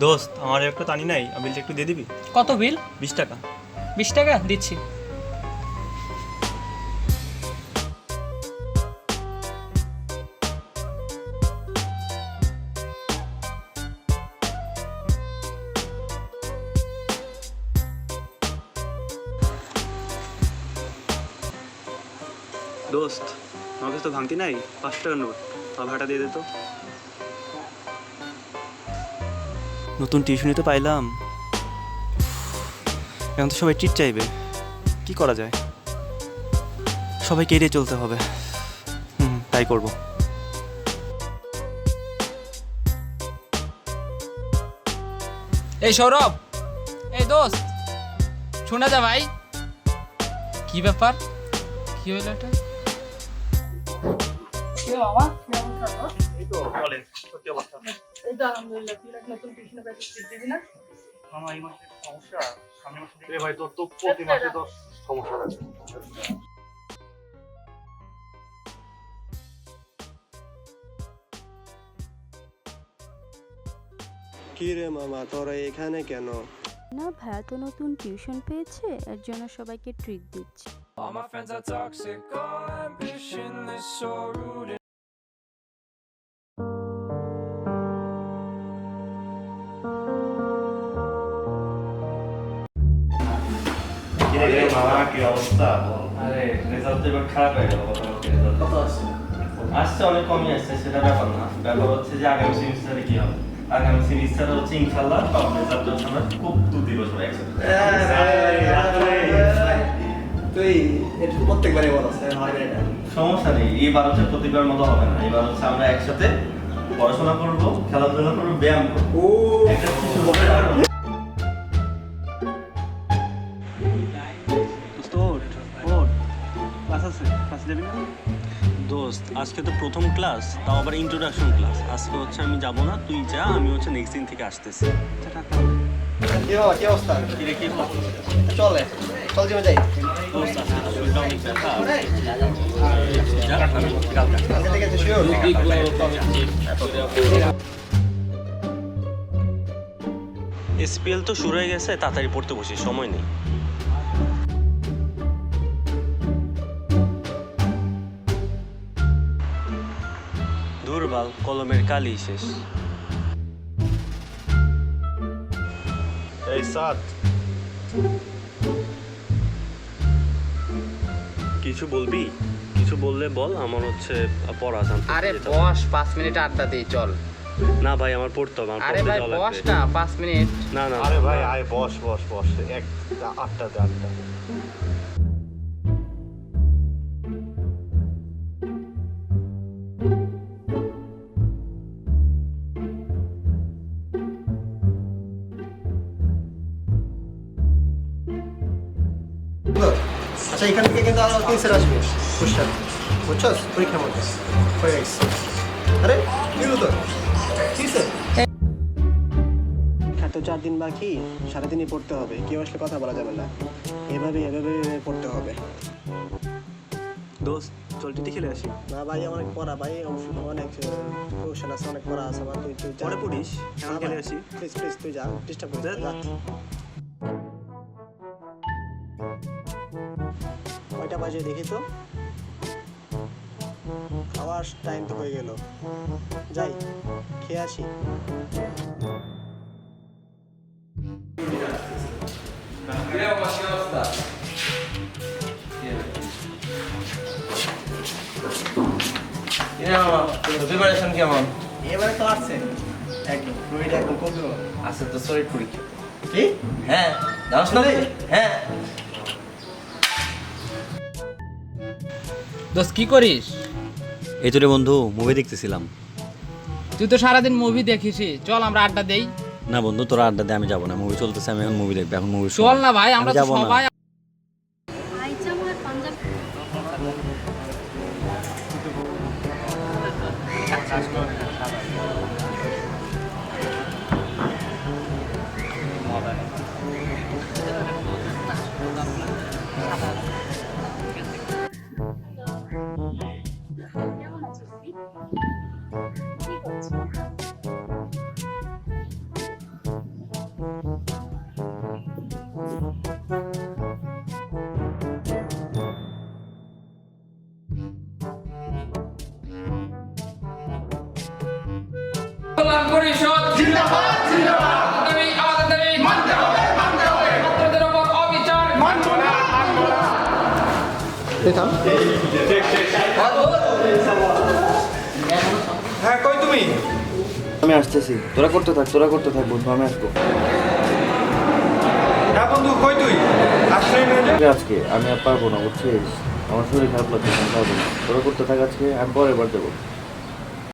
দোস্ত আমার একটা টানি নাই, বিলটা একটু দিয়ে দিবি? কত বিল? 20 টাকা। 20 টাকা দিচ্ছি। দোস্ত আমার কাছে তো ভাঙতি নাই, 5 টাকার নোট, আমার ভাড়াটা দিয়ে দে তো। নতুন টিউশনি তো পাইলাম, এখন তো সবাই ট্রিট চাইবে, কি করা যায়? সবাইকে এড়িয়ে চলতে হবে। তাই করব। এই সৌরভ, এই দোস্ত, শোনা যা ভাই। কি ব্যাপার? কি হইল এটা? কি রে মামা, তোরা এখানে কেন? না ভাইয়া তো নতুন টিউশন পেয়েছে, এর জন্য সবাইকে ট্রিট দিচ্ছে। All my friends are toxic, all ambitionless, so rude. মামা কি অবস্থা? আরে রেজাল্ট তো এবার খারাপ হয়ে গেল। কত আসছে? আসছে অনেক কমই আসছে, সেটা ব্যাপার না। ব্যাপার হচ্ছে যে আগামী সেমিস্টারে কি হবে। আগামী সেমিস্টারে হচ্ছে ইনশাল্লাহ টপ রেজাল্ট হচ্ছে আমরা খুব দূর দিব সবাই একসাথে। তুই এটা প্রত্যেকবারই বলো সমস্যা নেই, এবার হচ্ছে প্রতিবার মতো হবে না। এবার হচ্ছে আমরা একসাথে পড়াশোনা করবো, খেলাধুলা করবো, ব্যায়াম করবো। একটা কিছু হবে না। দোস্ত আজকে তো প্রথম ক্লাস, তাও আবার ইন্ট্রোডাকশন ক্লাস। আজকে হচ্ছে আমি যাব না, তুই যা, আমি হচ্ছে নেক্সট দিন থেকে আসতেছি। কি বাবা, কি অবস্থা? কিরে কি খবর? চলে চল, জিমে যাই। দোস্ত আজকে তো শরীরটা অনেক ব্যথা। আচ্ছা ঠিক আছে, শিওর। এসপিএল তো শুরু হয়ে গেছে, তাড়াতাড়ি পড়তে বসি, সময় নেই। দুর্বল কলমের কালি শেষ। এই সাত, কিছু বলবি? কিছু বললে বল, আমার হচ্ছে পড়া আছে। আরে বস, 5 মিনিট আড্ডা দিই চল। না ভাই, আমার পড়তে হবে, আমার আরে পড়তে ভাই যাওয়া বস লাগবে। না, 5 মিনিট। না না আরে ভাই আয়, বস বস বস, এক 8টাতে 8টা। আচ্ছা, এখান থেকে কিন্তু আরো 3 স্যার আসবে কোশ্চেন, বুঝছস? পরীক্ষার মধ্যে হয়ে গেছে। আরে কি হলো তো? কি স্যার? আর তো 4 দিন বাকি, সারাদিনই পড়তে হবে। কেউ আসলে কথা বলা যাবে না, এভাবে এভাবে পড়তে হবে। দোস্ত চল টিটি খেলে আসি। না ভাই, অনেক পড়া ভাই, অনেক কোশ্চেন আছে, অনেক পড়া আছে আমার। তুই পরে পড়িস, এখন খেলে আসি। প্লিজ প্লিজ, তুই যা, ডিস্টার্ব করিস না, যা। কয়টা বাজে দেখি তো? খাওয়ার টাইম তো হয়ে গেল, যাই খেয়ে আসি। প্রিপারেশন কেমন? এবারে তো আসছে একদম রুইটা একদম কমবে। আছে তো শরীর পরীক্ষা। কি? হ্যাঁ, জানোস না? হ্যাঁ। দোস্ত কি করিস? এই তো রে বন্ধু, মুভি দেখতেছিলাম। তুই তো সারাদিন মুভি দেখিসই, চল আমরা আড্ডা দেই। না বন্ধু, তোরা আড্ডা দে, আমি যাবো না। মুভি চলতেছে, আমি এখন মুভি দেখবো। এখন মুভি চল না ভাই, আমরা তো যাবো না। সবাই। আইজাম আর পাঞ্জাব দাবি আমাদের দাবি মানতে হবে ছাত্রদের উপর অবিচার মানব না এই থাম। হ্যাঁ কই তুমি? আমি আসতেছি, তোরা করতে থাক বন্ধু, আমি আসবো। হ্যাঁ বন্ধু কই তুই? আসলে আজকে আমি আর পারবো না, বুঝছিস? আমার শরীর খারাপ লাগছে, আমি পারবো না। তোরা করতে থাক আজকে, আমি পরের বার দেবো।